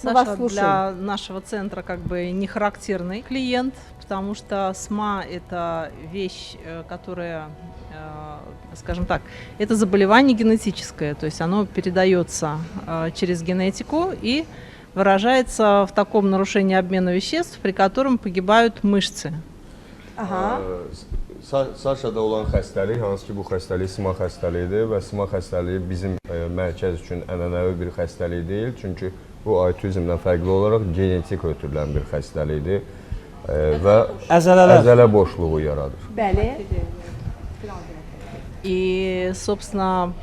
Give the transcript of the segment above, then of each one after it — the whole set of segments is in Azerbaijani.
Саша для нашего центра как бы не характерный клиент, потому что СМА – это вещь, которая, скажем так, это заболевание генетическое, то есть оно передается через генетику и выражается в таком нарушении обмена веществ, при котором pogibают мышцы. Aha. Saşada olan xəstəlik, hansı ki bu xəstəlik SMA xəstəliyidir və SMA xəstəliyi bizim mərkəz üçün ənənəvi bir xəstəlik deyil. Çünki bu autizmdən fərqli olaraq genetik ötürülən bir xəstəlikdir və əzələ boşluğu yaradır. Bəli. И, собственно,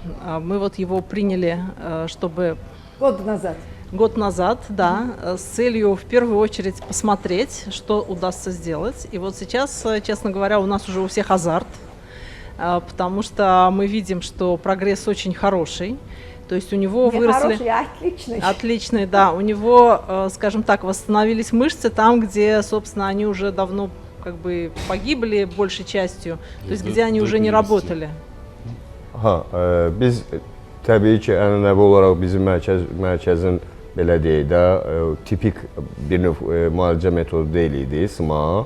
мы вот его приняли, чтобы... Год назад, да, с целью в первую очередь посмотреть, что удастся сделать. И вот сейчас, честно говоря, у нас уже у всех азарт, потому что мы видим, что прогресс очень хороший. То есть у него выросли... Хороший, отличный. Отличный, да. У него, скажем так, восстановились мышцы там, где, собственно, они уже давно как бы погибли большей частью, то есть где они уже не работали. Biz təbii ki, ənənəvi olaraq bizim mərkəzin belə deyək də, tipik bir növ müalicə metodu deyil idi, SMA.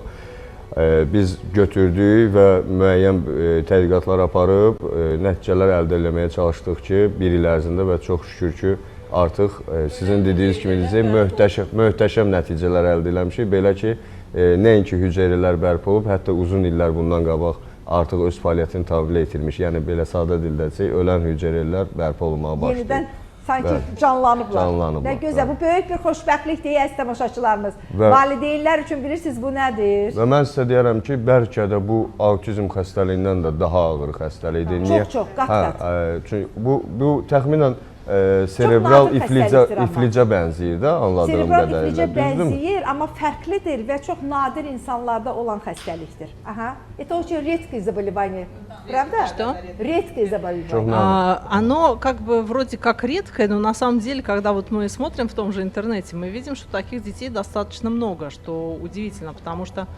Biz götürdük və müəyyən tədqiqatlar aparıb, nəticələr əldə etməyə çalışdıq ki, bir il ərzində və çox şükür ki, artıq sizin dediyiniz kimi deyəcək, möhtəşəm nəticələr əldə etmişik. Belə ki, nəinki hüceyrələr bərpa olub, hətta uzun illər bundan qabaq artıq öz fəaliyyətini tamamilə itirmiş. Yəni, belə sadə dildə desək, ölən hüceyrələr bərpa olmağa başlayıb. Yenidən sanki canlanıblar. Canlanıblar. Nə gözəl, bu böyük bir xoşbəxtlik deyə əziz tamaşaçılarımız. Valideynlər üçün bilirsiniz bu nədir? Və mən sizə deyərəm ki, bəlkə də bu autizm xəstəliyindən də daha ağır xəstəlikdir. Çox, qat-qat. Çünki bu təxminən serebral iflicə bənzəyir də, anladığım qədərilə. Serebral iflicə bənzəyir, amma fərqlidir və çox nadir insanlarda olan xəstəlikdir. Это очень редкое заболевание, правда? Что? Редкое заболевание. Оно как бы вроде как редкое, но на самом деле, когда вот мы смотрим в том же интернете, мы видим, что таких детей достаточно много, что удивительно, потому что,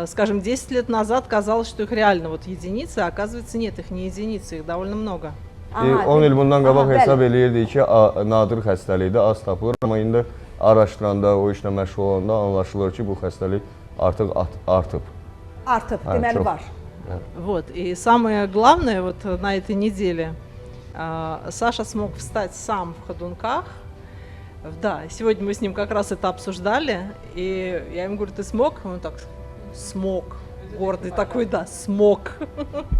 скажем, 10 лет назад казалось, что их реально вот единицы, а оказывается нет, их не единицы, их довольно много. 10 il bundan qabaq hesab eləyirdik ki, nadir xəstəlikdə az tapılır, amma indi araşdıranda, o işlə məşğul olanda anlaşılır ki, bu xəstəlik artıq artıb. Artıb, deməli var. Вот, и самое главное, вот на этой неделе Саша смог встать сам в ходунках. Да, сегодня мы с ним как раз это обсуждали, и я ему говорю, ты смог? Он так, смог. Гордый такой, да, смог.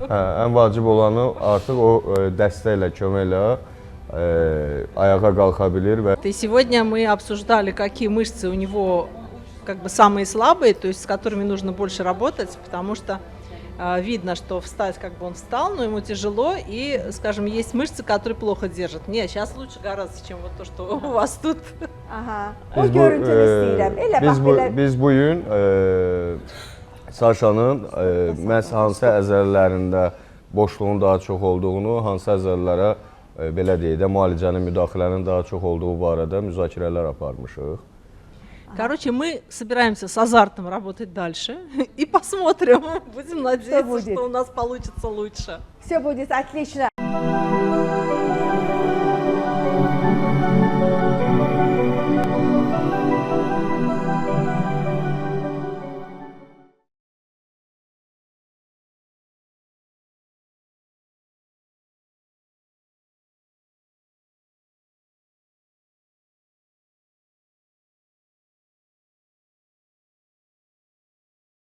Ən vacib olanı artıq o dəstəklə, köməklə ayağa qalxa bilir. И сегодня мы обсуждали, какие мышцы у него как бы самые слабые, то есть с которыми нужно больше работать, потому что видно, что встать как бы он встал, но ему тяжело, и, скажем, есть мышцы, которые плохо держат. Нет, сейчас лучше гораздо, чем вот то, что у вас тут. O görüntünü istəyirəm. Elə bax belə. Biz bugün Saşanın məhz hansı əzələlərində boşluğun daha çox olduğunu, hansı əzələlərə belə deyək də müalicənin, müdaxilənin daha çox olduğu barədə müzakirələr aparmışıq. Короче, мы собираемся с азартом работать дальше и посмотрим, будем надеяться, что у нас получится лучше. Все будет отлично.